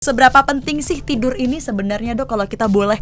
Seberapa penting sih tidur ini sebenarnya, Dok? Kalau kita boleh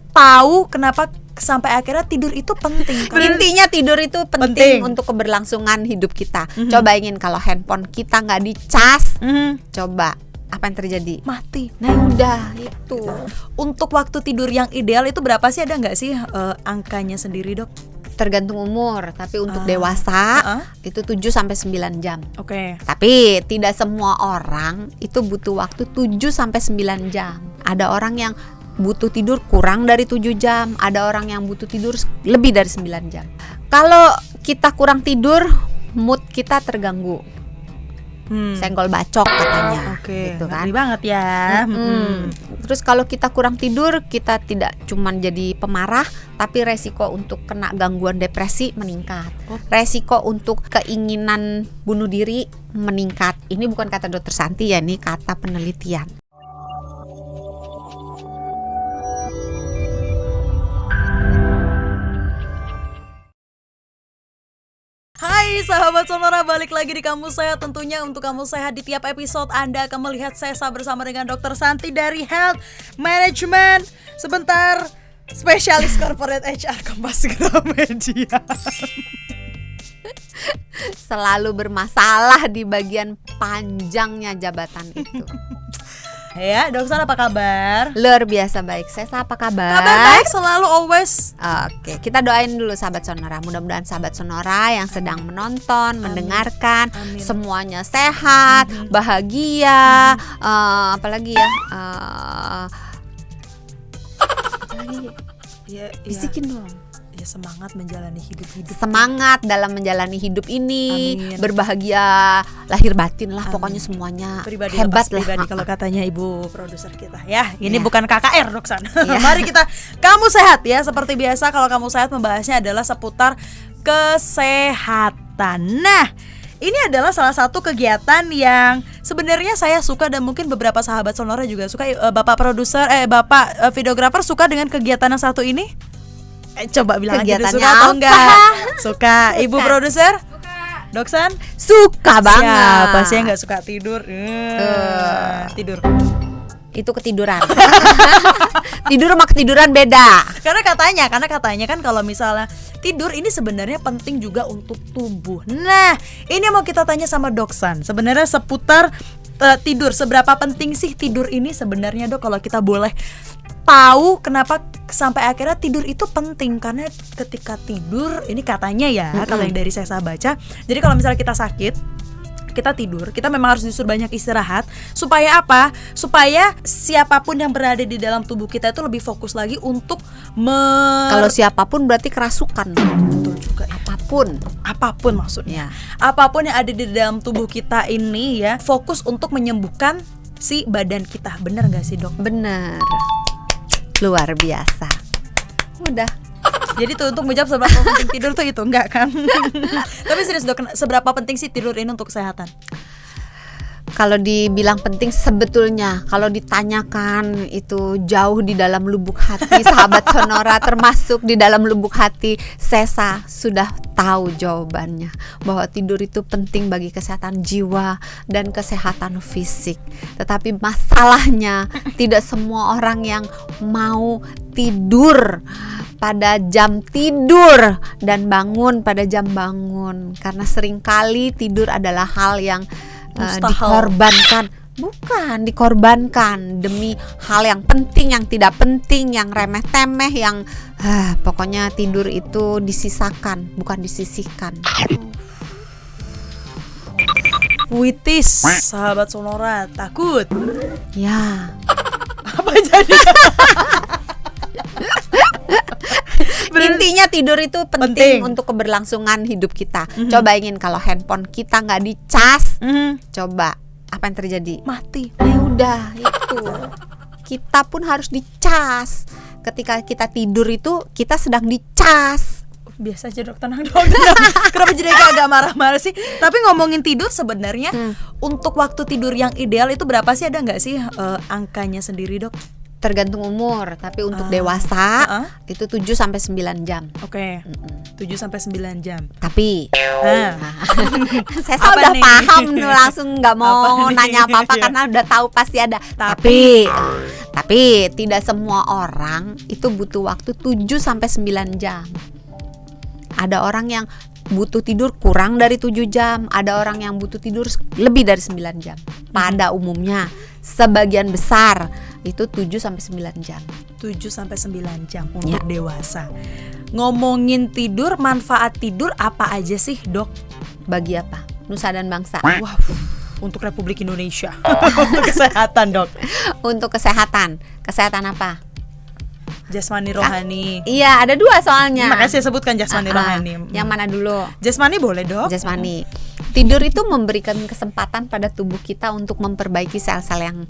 tahu kenapa sampai akhirnya tidur itu penting. Intinya tidur itu penting untuk keberlangsungan hidup kita. Coba ingin kalau handphone kita nggak dicas, coba apa yang terjadi? Mati. Nah udah itu. Untuk waktu tidur yang ideal itu berapa sih? Ada nggak sih angkanya sendiri, Dok? Tergantung umur, tapi untuk dewasa itu 7-9 jam. Oke. Tapi tidak semua orang itu butuh waktu 7-9 jam. Ada orang yang butuh tidur kurang dari 7 jam, ada orang yang butuh tidur lebih dari 9 jam. Kalau kita kurang tidur, mood kita terganggu. Senggol bacok katanya. Oke, gitu kan. ngeri banget ya. Terus kalau kita kurang tidur, kita tidak cuman jadi pemarah, tapi resiko untuk kena gangguan depresi meningkat. Resiko untuk keinginan bunuh diri meningkat. Ini bukan kata Dokter Santi ya, ini kata penelitian. Hai sahabat Sonora, balik lagi di Kamu Sehat. Tentunya untuk Kamu Sehat di tiap episode Anda akan melihat Sesa bersama dengan Dokter Santi dari Health Management. Sebentar, spesialis corporate HR Kompas Gramedia. Selalu bermasalah di bagian panjangnya jabatan itu. Ya, Dokter apa kabar? Luar biasa baik. Sesa apa kabar? Kabar baik, selalu always. Oke, kita doain dulu sahabat Sonora. Mudah-mudahan sahabat Sonora yang sedang menonton, mendengarkan, semuanya sehat, bahagia, apalagi ya? Apalagi? Ya, bisikin dong. Ya, semangat menjalani hidup-hidup. Semangat dalam menjalani hidup ini. Amin. Berbahagia lahir batin lah. Pokoknya semuanya pribadi hebat lah. Pribadi kalau katanya ibu produser kita ya. Ini bukan KKR, Doksan. Ya. Mari kita Kamu Sehat ya. Seperti biasa kalau Kamu Sehat membahasnya adalah seputar kesehatan. Nah, ini adalah salah satu kegiatan yang sebenarnya saya suka dan mungkin beberapa sahabat Sonora juga suka. Bapak produser, Bapak videografer suka dengan kegiatan yang satu ini? Coba bilang aja suka atau enggak? Suka. Ibu produser? Suka. Doksan? Suka banget. Siapa sih yang nggak suka tidur? Tidur. Itu ketiduran. Tidur sama ketiduran beda. Karena katanya kan kalau misalnya tidur ini sebenarnya penting juga untuk tubuh. Nah, ini mau kita tanya sama Doksan. Sebenarnya seputar tidur. Seberapa penting sih tidur ini sebenarnya, Dok? Kalau kita boleh tahu kenapa sampai akhirnya tidur itu penting. Karena ketika tidur ini katanya ya, kalau yang dari saya baca, jadi kalau misalnya kita sakit, kita tidur, kita memang harus disuruh banyak istirahat. Supaya apa? Supaya siapapun yang berada di dalam tubuh kita itu lebih fokus lagi untuk Kalau siapapun berarti kerasukan. Betul juga ya. Apapun maksudnya. Apapun yang ada di dalam tubuh kita ini ya, fokus untuk menyembuhkan si badan kita. Bener gak sih, Dok? Bener. Luar biasa. Udah. Jadi tuh untuk menjawab seberapa penting tidur tuh itu enggak kan? Tapi serius, Dok, seberapa penting sih tidur ini untuk kesehatan? Kalau dibilang penting sebetulnya, kalau ditanyakan itu jauh di dalam lubuk hati sahabat Sonora, termasuk di dalam lubuk hati Sesa sudah tahu jawabannya, bahwa tidur itu penting bagi kesehatan jiwa dan kesehatan fisik. Tetapi masalahnya tidak semua orang yang mau tidur pada jam tidur dan bangun pada jam bangun, karena seringkali tidur adalah hal yang dikorbankan demi hal yang penting, yang tidak penting, yang remeh-temeh, yang pokoknya tidur itu disisakan, bukan disisihkan. Witis, sahabat Sonora, takut. Ya. Apa jadi? Intinya tidur itu penting untuk keberlangsungan hidup kita. Coba ingin kalau handphone kita nggak dicas, coba apa yang terjadi? Mati. Nah udah itu. Kita pun harus dicas. Ketika kita tidur itu kita sedang dicas. Biasa aja, Dok, tenang dong. Kenapa jadi agak marah-marah sih? Tapi ngomongin tidur sebenarnya untuk waktu tidur yang ideal itu berapa sih? Ada nggak sih angkanya sendiri, Dok? Tergantung umur, tapi untuk dewasa itu 7 sampai 9 jam. Oke. 7 sampai 9 jam. Tapi Nah, saya Apa udah nih? paham nih, langsung nggak mau Apa nih? nanya apa-apa Iya. karena udah tahu pasti ada. Tapi- Tapi tidak semua orang itu butuh waktu 7 sampai 9 jam. Ada orang yang butuh tidur kurang dari 7 jam, ada orang yang butuh tidur lebih dari 9 jam. Pada umumnya sebagian besar itu 7 sampai 9 jam. 7 sampai 9 jam untuk Ya. dewasa. Ngomongin tidur, manfaat tidur apa aja sih, Dok? Bagi apa? Nusa dan bangsa. Wah, untuk Republik Indonesia. Untuk kesehatan, Dok. Untuk kesehatan. Kesehatan apa? Jasmani rohani. Iya, ada 2 soalnya. Makanya saya sebutkan jasmani rohani. Yang mana dulu? Jasmani boleh, Dok? Jasmani. Tidur itu memberikan kesempatan pada tubuh kita untuk memperbaiki sel-sel yang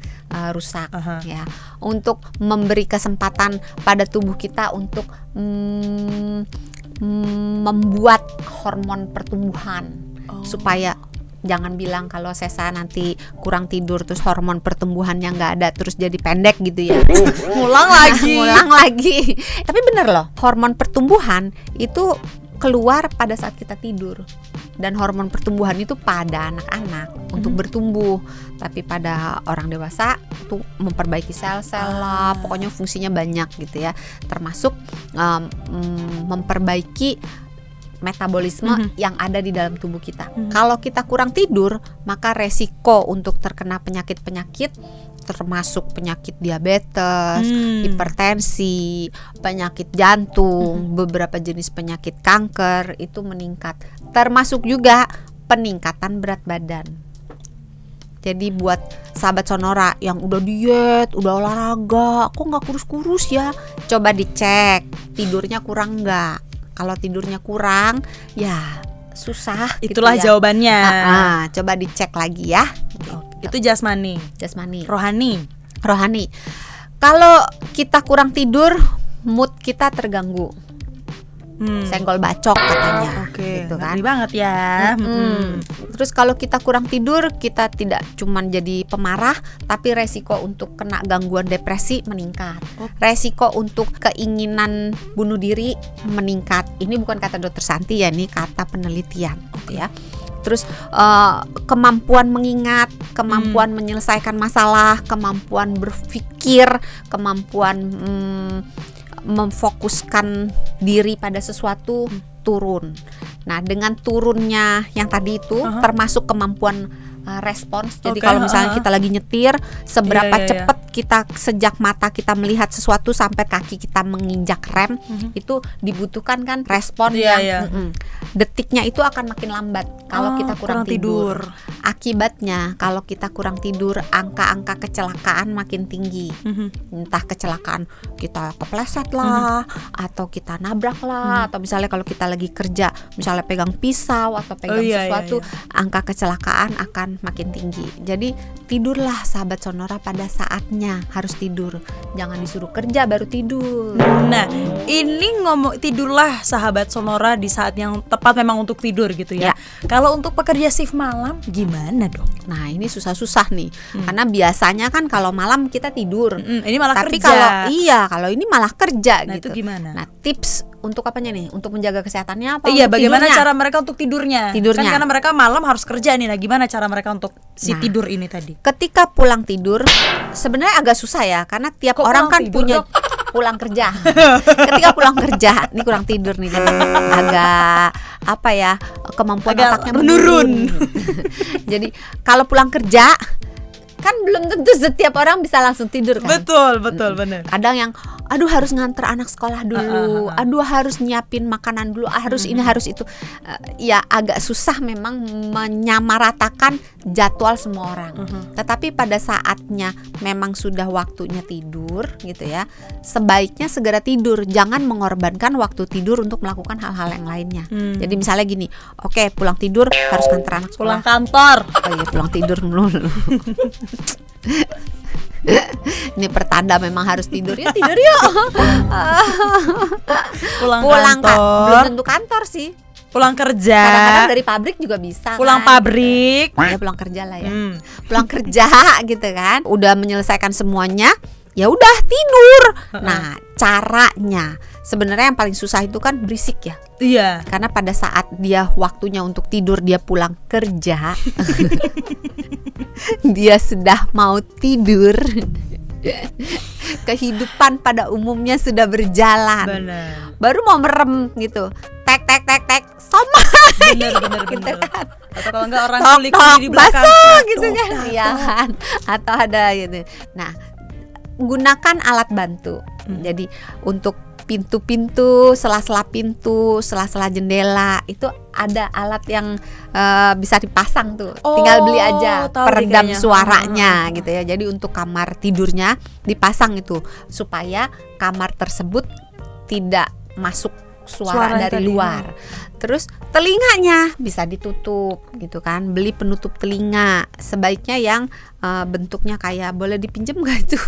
rusak, ya. Untuk memberi kesempatan pada tubuh kita untuk membuat hormon pertumbuhan supaya jangan bilang kalau Sesa nanti kurang tidur terus hormon pertumbuhannya nggak ada terus jadi pendek gitu ya. Ngulang lagi. Ngulang lagi. Tapi bener loh, hormon pertumbuhan itu keluar pada saat kita tidur. Dan hormon pertumbuhan itu pada anak-anak untuk bertumbuh, tapi pada orang dewasa itu memperbaiki sel-sel lah, pokoknya fungsinya banyak gitu ya. Termasuk memperbaiki metabolisme yang ada di dalam tubuh kita. Kalau kita kurang tidur, maka resiko untuk terkena penyakit-penyakit termasuk penyakit diabetes, hipertensi, penyakit jantung, beberapa jenis penyakit kanker itu meningkat. Termasuk juga peningkatan berat badan. Jadi buat sahabat Sonora yang udah diet, udah olahraga, kok nggak kurus-kurus ya? Coba dicek tidurnya kurang nggak. Kalau tidurnya kurang, ya susah. Itulah gitu ya. jawabannya. Coba dicek lagi ya. Itu jasmani. Jasmani. Rohani. Rohani. Kalau kita kurang tidur, mood kita terganggu. Senggol bacok katanya. Oke, gitu kan. ngeri banget ya. Terus kalau kita kurang tidur, kita tidak cuman jadi pemarah, tapi resiko untuk kena gangguan depresi meningkat. Resiko untuk keinginan bunuh diri meningkat. Ini bukan kata Dokter Santi ya, ini kata penelitian, ya. Terus kemampuan mengingat, kemampuan menyelesaikan masalah, kemampuan berpikir, kemampuan memfokuskan diri pada sesuatu turun. Nah, dengan turunnya yang tadi itu termasuk kemampuan respons. Jadi kalau misalnya kita lagi nyetir, seberapa cepat kita sejak mata kita melihat sesuatu sampai kaki kita menginjak rem, itu dibutuhkan kan respon yang detiknya itu akan makin lambat kalau kita kurang tidur. Akibatnya kalau kita kurang tidur, angka-angka kecelakaan makin tinggi. Entah kecelakaan kita kepleset lah, atau kita nabrak lah, atau misalnya kalau kita lagi kerja, misalnya pegang pisau atau pegang sesuatu, angka kecelakaan akan makin tinggi. Jadi tidurlah sahabat Sonora pada saatnya, harus tidur. Jangan disuruh kerja baru tidur. Nah, ini ngomong tidurlah sahabat Sonora di saat yang tepat memang untuk tidur gitu ya. Kalau untuk pekerja shift malam gimana, Dok? Nah, ini susah-susah nih. Karena biasanya kan kalau malam kita tidur. Ini malah Tapi kerja. kalau ini malah kerja Nah, gitu. itu gimana? Nah, tips untuk apanya nih? Untuk menjaga kesehatannya apa? Iya, untuk bagaimana tidurnya? cara mereka untuk tidurnya? Tidurnya. Kan karena mereka malam harus kerja nih. Nah, gimana cara mereka untuk si Nah. tidur ini tadi? Ketika pulang tidur, sebenarnya agak susah ya, karena tiap Kok orang pulang kan tidur, punya Dok? pulang kerja. Ketika pulang kerja, ini kurang tidur nih, jadi agak apa ya, kemampuan Agak otaknya menurun. Jadi kalau pulang kerja kan belum tentu setiap orang bisa langsung tidur kan. Betul, benar. Kadang yang aduh harus nganter anak sekolah dulu, aduh harus nyiapin makanan dulu, harus ini harus itu. Ya agak susah memang menyamaratakan jadwal semua orang. Tetapi pada saatnya memang sudah waktunya tidur gitu ya, sebaiknya segera tidur. Jangan mengorbankan waktu tidur untuk melakukan hal-hal yang lainnya. Jadi misalnya gini, oke, pulang tidur harus nganter anak sekolah. Pulang kantor. Oh iya, pulang tidur melulu. Ini pertanda memang harus tidur ya, tidur yuk. Pulang Belum kantor. tentu kantor sih. Pulang kerja. Kadang-kadang dari pabrik juga bisa. Pulang kan? pabrik. Ya pulang kerja lah ya. Pulang kerja gitu kan. Udah menyelesaikan semuanya. ya udah tidur. Nah, caranya sebenarnya yang paling susah itu kan berisik ya. Iya. Karena pada saat dia waktunya untuk tidur, dia pulang kerja, dia sudah mau tidur. Kehidupan pada umumnya sudah berjalan. Benar. Baru mau merem gitu. Tek tek tek tek sama. Benar. Gitu kan. Atau kalau enggak orang Tok kulik tok di belakang. basah gitu Tok, kan. tok, Iya tok. kan. Atau ada gitu. Nah, gunakan alat bantu. Jadi untuk pintu-pintu, sela-sela pintu, sela-sela jendela itu ada alat yang bisa dipasang tuh. Tinggal beli aja tahu deh peredam kayaknya. suaranya gitu ya. Jadi untuk kamar tidurnya dipasang itu supaya kamar tersebut tidak masuk suara Suara dari tadi. luar. Terus telinganya bisa ditutup gitu kan. Beli penutup telinga. Sebaiknya yang bentuknya kayak, boleh dipinjem gak itu?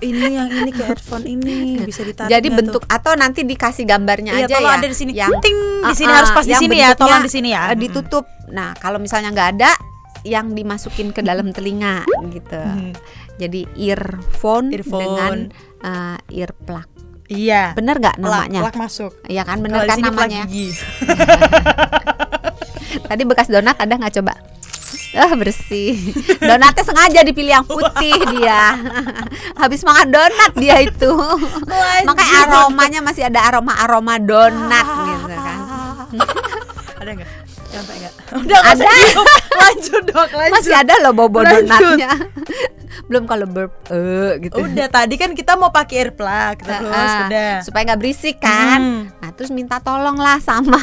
Ini yang ini kayak headphone ini bisa ditarik. Jadi nggak bentuk atau nanti dikasih gambarnya Iya, aja tolong ya. ada di sini. Yang Ting, di sini harus pas di yang sini ya, bentuknya, tolong di sini ya. Ditutup. Nah, kalau misalnya nggak ada, yang dimasukin ke dalam telinga gitu. Jadi earphone dengan earplug. Iya. Bener nggak namanya? Plak masuk. Iya kan, Kalau bener di kan sini plak namanya. gigi. Tadi bekas donat ada nggak coba? Bersih. Donatnya sengaja dipilih yang putih dia. Habis makan donat dia itu. Makanya aromanya masih ada aroma donat gitu kan. Ada enggak? Sampai enggak? Udah nggak usah Ada. diem. Lanjut dok, lanjut. Masih ada loh bobo Lanjut. donatnya. Belum kalau burp gitu. Udah tadi kan kita mau pakai earplug terus udah. Supaya nggak berisik kan. Nah terus minta tolong lah sama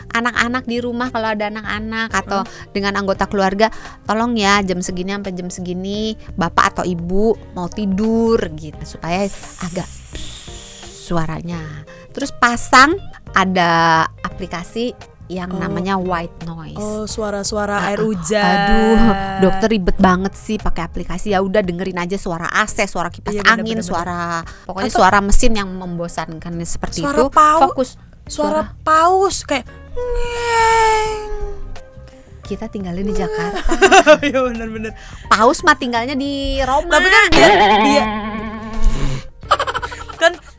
anak-anak di rumah, kalau ada anak-anak atau dengan anggota keluarga, tolong ya jam segini sampai jam segini bapak atau ibu mau tidur gitu, supaya agak suaranya. Terus pasang ada aplikasi yang namanya white noise. Oh, suara-suara air hujan. Aduh, dokter ribet banget sih pakai aplikasi. Ya udah dengerin aja suara AC, suara kipas Iya, bener, angin, bener. suara pokoknya Atau suara mesin yang membosankan seperti suara itu. Fokus. Suara paus kayak ngeng. Kita tinggalnya di Jakarta. Iya benar-benar. Paus mah tinggalnya di Roma. Tapi kan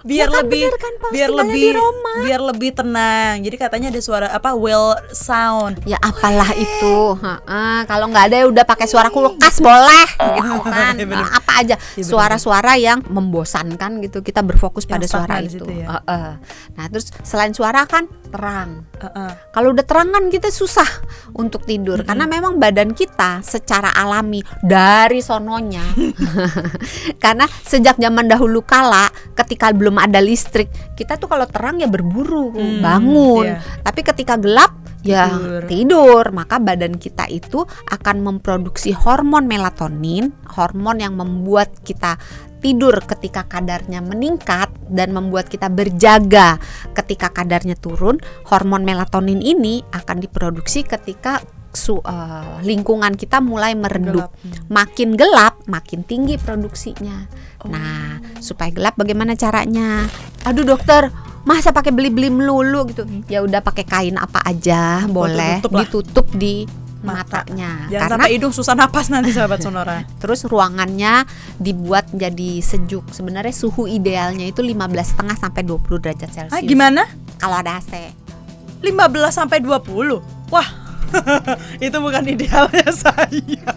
biar Ya kan, lebih bener kan, paus biar tinggalnya lebih di Roma. biar lebih tenang. Jadi katanya ada suara apa whale sound. Ya apalah itu. Kalau nggak ada ya udah pakai suara kulkas boleh gitu kan. Iya, bener. Apa aja Iya, bener. suara-suara yang membosankan gitu. Kita berfokus Yang pada suara stagnan di itu. situ ya. Nah, terus selain suara kan terang. Heeh. Kalau udah terang kan kita susah untuk tidur karena memang badan kita secara alami dari sononya karena sejak zaman dahulu kala ketika belum ada listrik, kita tuh kalau terang ya berburu bangun. iya. Tapi ketika gelap ya tidur. Maka badan kita itu akan memproduksi hormon melatonin, hormon yang membuat kita tidur ketika kadarnya meningkat dan membuat kita berjaga ketika kadarnya turun. Hormon melatonin ini akan diproduksi ketika lingkungan kita mulai meredup. Makin gelap, makin tinggi produksinya. Nah, supaya gelap bagaimana caranya? Aduh dokter, masa pakai beli-beli melulu gitu? Ya udah pakai kain apa aja boleh, tutup lah. ditutup di matanya. Jangan Karena sampai hidung susah napas nanti sahabat Sonora. terus ruangannya dibuat jadi sejuk. Sebenarnya suhu idealnya itu 15,5 sampai 20 derajat Celcius. Gimana? Kalau ada AC. 15 sampai 20. Wah. Itu bukan idealnya saya.